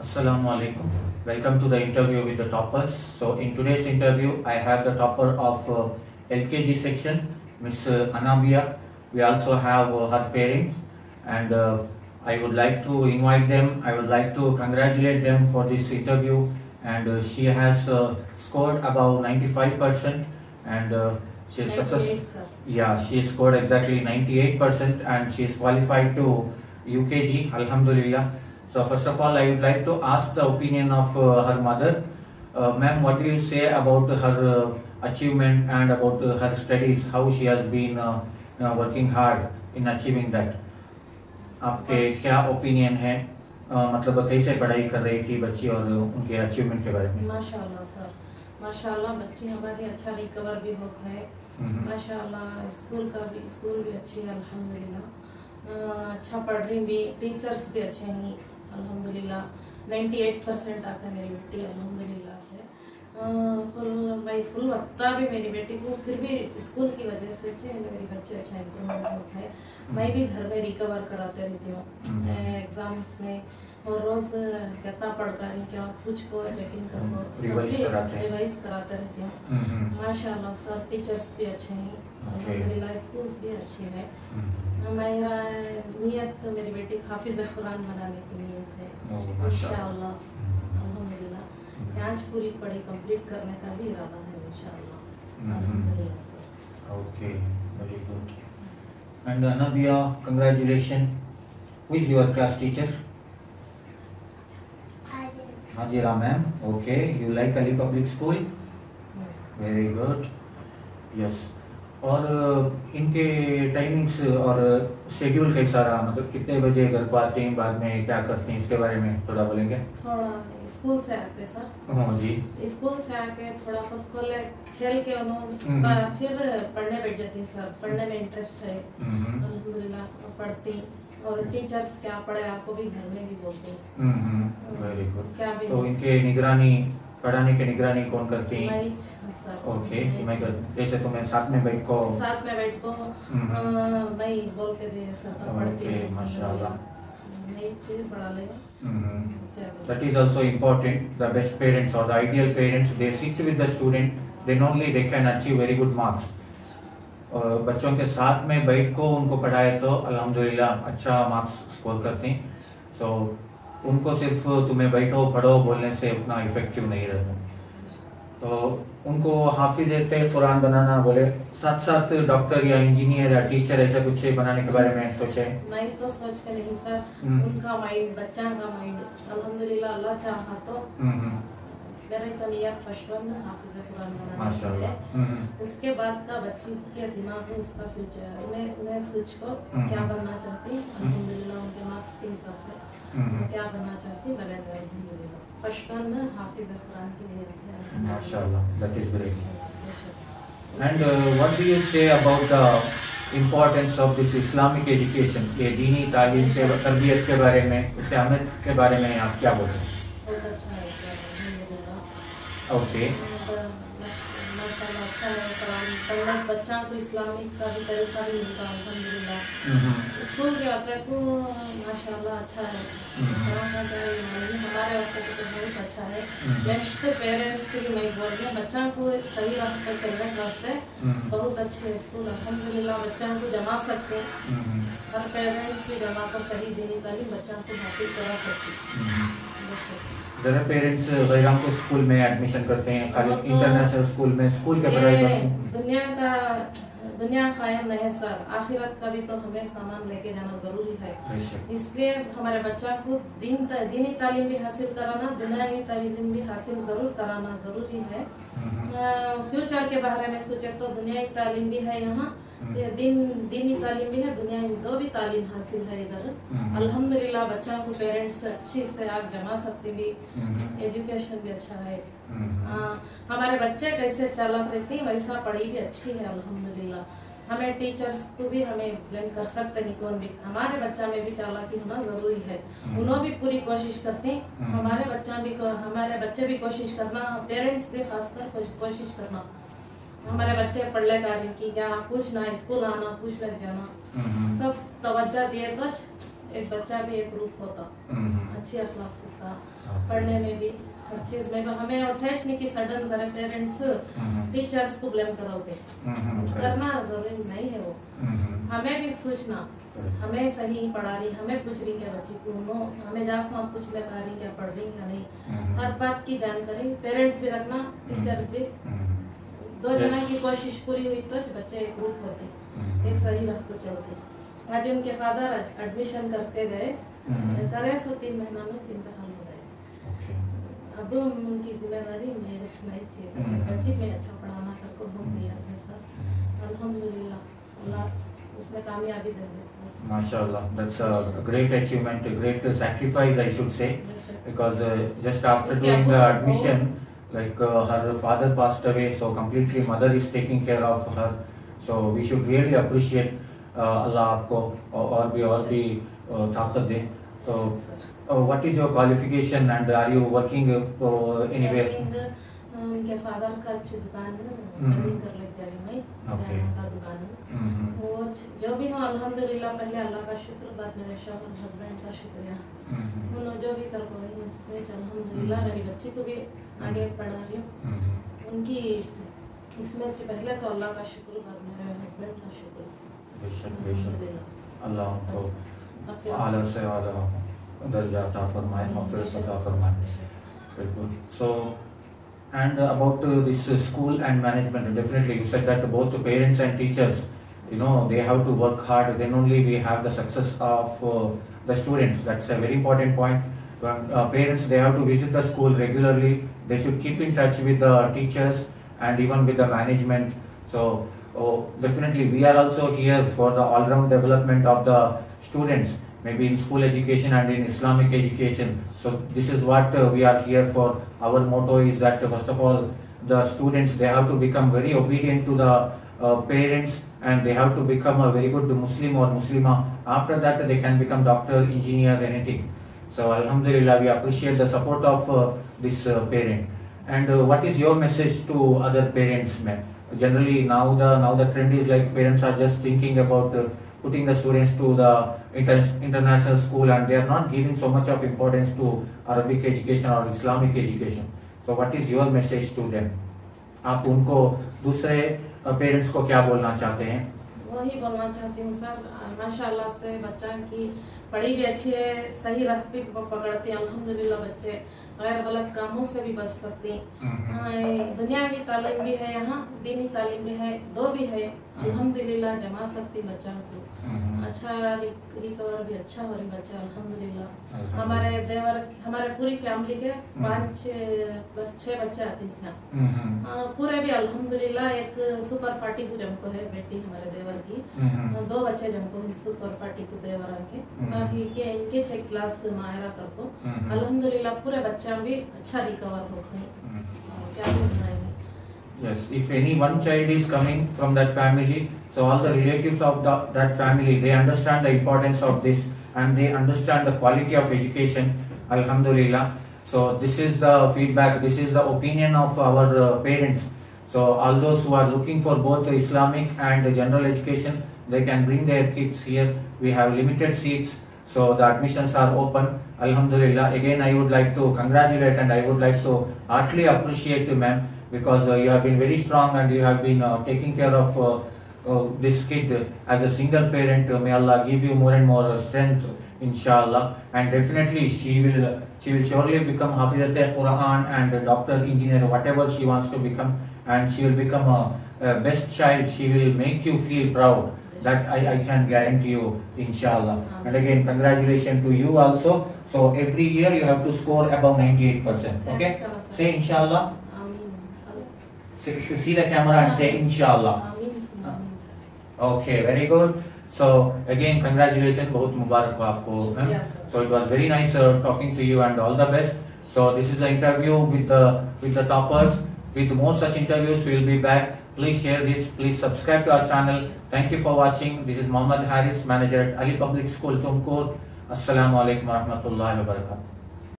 Assalamu alaikum. Welcome to the interview with the toppers. So in today's interview, I have the topper of LKG section, Miss Anabia. We also have her parents, and I would like to invite them. I would like to congratulate them for this interview. And she has scored above 95%, and she is successful. Yeah, she scored exactly 98%, and she is qualified to UKG. Alhamdulillah. So first of all, I would like to ask the opinion of her mother. Ma'am, what do you say about her achievement and about her studies? How she has been working hard in achieving that? आपके क्या opinion है, मतलब कैसे पढ़ाई कर रही थी बच्ची और उनके अचीवमेंट के बारे में? माशाल्लाह सर, माशाल्लाह बच्ची हमारी अच्छा रिकवर भी हो गए। माशाल्लाह स्कूल भी अच्छी है अल्हम्दुलिल्लाह, अच्छा पढ़ रही भी, टीचर्स भी अच्छे हैं अल्हम्दुलिल्लाह। 98% आता है मेरी बेटी अल्हम्दुलिल्लाह से। फुल वक्ता भी मेरी बेटी को, फिर भी स्कूल की वजह से मेरी बच्चे अच्छा इम्प्रूवमेंट होता है। मैं भी घर में रिकवर कराते रहती हूँ एग्जाम्स में, और रोज कहता पढ़कर क्या कुछ को चेकिंग करो, रिवाइज कराते रहती हूँ। माशाल्लाह सर, टीचर्स भी अच्छे हैं अल्हम्दुलिल्लाह, स्कूल्स भी अच्छे हैं। मेरा नियत मेरी बेटी हाफिज कुरान बनाने की नियत है इंशाअल्लाह अल्हम्दुलिल्लाह। आज पूरी पढ़ाई कंप्लीट करने का भी इरादा है इंशाअल्लाह अल्हम्दुलिल्लाह sir. Okay, very good. And Anabia, congratulations. Who is your class teacher? Hajira ma'am. Okay, you like Ali Public School? Very good. Yes. और इनके टाइमिंग्स और शेड्यूल कैसा रहा, मतलब कितने बजे घर को आते हैं, बाद में क्या करते हैं, इसके बारे में थोड़ा बोलेंगे? थोड़ा स्कूल से आके सर, हाँ जी, स्कूल से आके थोड़ा खुद को खेल के उन्होंने फिर पढ़ने बैठ जाती सर। पढ़ने में इंटरेस्ट है अल्हम्दुलिल्लाह, पढ़ती, और टीचर्स क्या पढ़े आपको भी घर में भी बोलते हैं। Very good. तो इनके निगरानी, पढ़ाने की निगरानी कौन करती है? ओके, मैं जैसे तुम्हें साथ में बैठ को मैं बोल के दे सर पढ़ती है माशाल्लाह, नई चीज पढ़ा लेगा। That is also important. The best parents or the ideal parents, they sit with the student, then only they can achieve very good marks. और बच्चों के साथ में बैठ को उनको पढ़ाए तो अल्हम्दुलिल्लाह अच्छा मार्क्स स्कोर करते हैं। सो उनको सिर्फ तुम्हें बैठो पढ़ो बोलने से उतना इफेक्टिव नहीं रहता। तो उनको हाफिज कुरान बनाना बोले, साथ साथ डॉक्टर या इंजीनियर या टीचर ऐसा कुछ बनाने के बारे में सोचे? मैं तो सोच के नहीं सर, उनका माइंड, बच्चा का माइंड अल्हम्दुलिल्लाह अल्लाह चाहा तो मेरे तो नियत फर्स्ट वन हाफिज कुरान बनाना है। उसके बाद का बच्ची के दिमाग में उसका फ्यूचर, उन्हें सोच को क्या बनना चाहती अल्हम्दुलिल्लाह, उनके मार्क्स के हिसाब से क्या बनना चाहती बने अल्हम्दुलिल्लाह। फर्स्ट वन हाफिज कुरान की नियत है माशाल्लाह, that is great. And what do you say about the importance of this Islamic education? ये दीनी तालीम के तरबियत के बारे में, उसके अहमियत के बारे में आप क्या बोल रहे हैं? बहुत अच्छा है ओके, माशाल्लाह अच्छा है कुरान पढ़ना, बच्चा को इस्लामिक का भी तरीका भी मिलता है अल्हम्दुलिल्लाह। स्कूल के वाक़े को माशाल्लाह अच्छा है, हमारे वाक़े को तो बहुत अच्छा है। नेक्स्ट पेरेंट्स के लिए मैं बोल रही हूँ, बच्चा को सही रास्ते चलने के वास्ते बहुत अच्छे स्कूल अल्हम्दुलिल्लाह बच्चा को जमा सकते हैं। हर पेरेंट्स की जमा कर सही दीनी तालीम बच्चा को हासिल करा सकती। जरा पेरेंट्स गैराम को स्कूल में एडमिशन करते हैं, खाली इंटरनेशनल स्कूल में, स्कूल के पढ़ाई बस दुनिया कायम नहीं सर, आखिरत का भी तो हमें सामान लेके जाना जरूरी है। इसलिए हमारे बच्चा को दीनी तालीम भी हासिल कराना, दुनियावी तालीम भी हासिल जरूर कराना जरूरी है। फ्यूचर के बारे में सोचे तो दुनियावी तालीम भी है यहाँ, दीनी तालीम भी है, दुनिया में दो भी तालीम हासिल है इधर अल्हम्दुलिल्लाह। बच्चों को पेरेंट्स अच्छी से आग जमा सकते भी, एजुकेशन भी अच्छा है। हमारे बच्चे कैसे चालाक रहते हैं वैसा पढ़ाई भी अच्छी है अल्हम्दुलिल्लाह। हमें टीचर्स को भी हमें ब्लेम कर सकते नहीं, कौन भी हमारे बच्चा में भी चालाकी होना जरूरी है। उन्होंने भी पूरी कोशिश करते हैं, हमारे बच्चे भी कोशिश करना, पेरेंट्स भी खासकर कोशिश करना हमारे बच्चे पढ़ ले कार्य की क्या पूछना, स्कूल आना, पूछ ले जाना, सब तवज्जो दिए तो एक बच्चा भी एक रूप होता, अच्छी अखलाक सीखता, पढ़ने में भी हर चीज में। हमें अठेश में कि सडन सारे पेरेंट्स टीचर्स को ब्लेम कराते, करना जरूरी नहीं है वो। हमें भी सोचना, हमें सही पढ़ा रही, हमें पूछ रही क्या बच्ची को, हमें जाकर आप पूछ ले पा रही क्या पढ़ रही क्या नहीं, हर बात की जानकारी पेरेंट्स भी रखना, टीचर्स भी। दो जना की कोशिश पूरी हुई तो बच्चे एक ग्रुप होते, एक सही राह को चलते। आज उनके फादर एडमिशन करके गए, करे सो 3 महीना में चिंता हल हो गए। अब उनकी जिम्मेदारी मेरे नहीं चाहिए, बच्ची में अच्छा पढ़ाना करको हम दिया है सर, अल्हम्दुलिल्लाह अल्लाह इसमें कामयाबी दे दे। Mashallah, that's a great achievement, a great sacrifice I should say, because just after doing the admission, like her father passed away, so completely mother is taking care of her, so we should really appreciate Allah आपको और भी ताकत दे। तो what is your qualification and are you working anywhere? उनके father का दुकान है, कर ले जा रही मैं का दुकान है वो। जो भी हो अल्हम्दुलिल्लाह, पहले अल्लाह का शुक्र, बाद मेरे शौहर हस्बैंड का शुक्रिया। उन्होंने जो भी कर पाए इसमें अल्हम्दुलिल्लाह, मेरी बच्ची को भी आगे पढ़ा रही हूँ उनकी इसमें। पहले तो अल्लाह का शुक्र, बाद मेरे हस्बैंड का शुक्र। अल्लाह उनको आला से आला दर्जा अता फरमाए, मग़फ़िरत अता फरमाए। So and about this school and management, definitely you said that both the parents and teachers, you know, they have to work hard, then only we have the success of the students. That's a very important point. Parents, they have to visit the school regularly, they should keep in touch with the teachers and even with the management. So definitely we are also here for the all-round development of the students, maybe in school education and in Islamic education. So this is what we are here for. Our motto is that first of all, the students, they have to become very obedient to the parents, and they have to become a very good Muslim or Muslimah. After that they can become doctor, engineer, anything. So alhamdulillah, we appreciate the support of this parent. And what is your message to other parents, man? Generally now the trend is like parents are just thinking about putting the students to the international school, and they are not giving so much of importance to Arabic education or Islamic education. So what is your message to them? आप उनको दूसरे parents को क्या बोलना चाहते हैं? वही बोलना चाहती हूँ सर, माशाल्लाह से बच्चा की पढ़ाई भी अच्छी है, सही राह पे पकड़ते हैं अल्हम्दुलिल्लाह, बच्चे गैर गलत कामों से भी बच सकते हैं। दुनियावी तालीम भी है, यहाँ दीनी तालीम भी है, दो भी है अल्हम्दुलिल्लाह, जमा सकती बच्चा को। अच्छा रिकवर भी अच्छा हो रही बच्चा अल्हम्दुलिल्लाह। हमारे देवर, हमारे पूरी फैमिली के 5-6 बच्चे आते हैं पूरे भी अल्हम्दुलिल्लाह। एक सुपर फाटी को जमको है बेटी हमारे देवर की, 2 बच्चे जमको है सुपर फाटी को देवर आके, बाकी के इनके 6 क्लास मायरा करको अल्हम्दुलिल्लाह पूरे बच्चा भी अच्छा रिकवर हो गए। क्या बनाएंगे? Yes, if any one child is coming from that family, so all the relatives of that family, they understand the importance of this and they understand the quality of education, alhamdulillah. So this is the feedback, this is the opinion of our parents. So all those who are looking for both Islamic and general education, they can bring their kids here. We have limited seats, so the admissions are open, alhamdulillah. Again, I would like to congratulate and I would like to heartily appreciate you, ma'am, because you have been very strong and you have been taking care of this kid as a single parent. May Allah give you more and more strength, inshallah, and definitely she will surely become Hafizat Quran and a doctor, engineer, whatever she wants to become, and she will become a best child. She will make you feel proud. That I can guarantee you, inshallah. And again, congratulations to you also. So every year you have to score above 98%. Okay? Say inshallah. See the camera and say inshallah. Okay, very good. So again, congratulations, बहुत मुबारक हो आपको. Yes, so it was very nice talking to you and all the best. So this is the interview with the toppers. With more such interviews, we will be back. Please share this. Please subscribe to our channel. Thank you for watching. This is Mohammad Haris, manager at Ali Public School, Tumkur. Assalamu alaikum wa rahmatullahi wa barakatuh.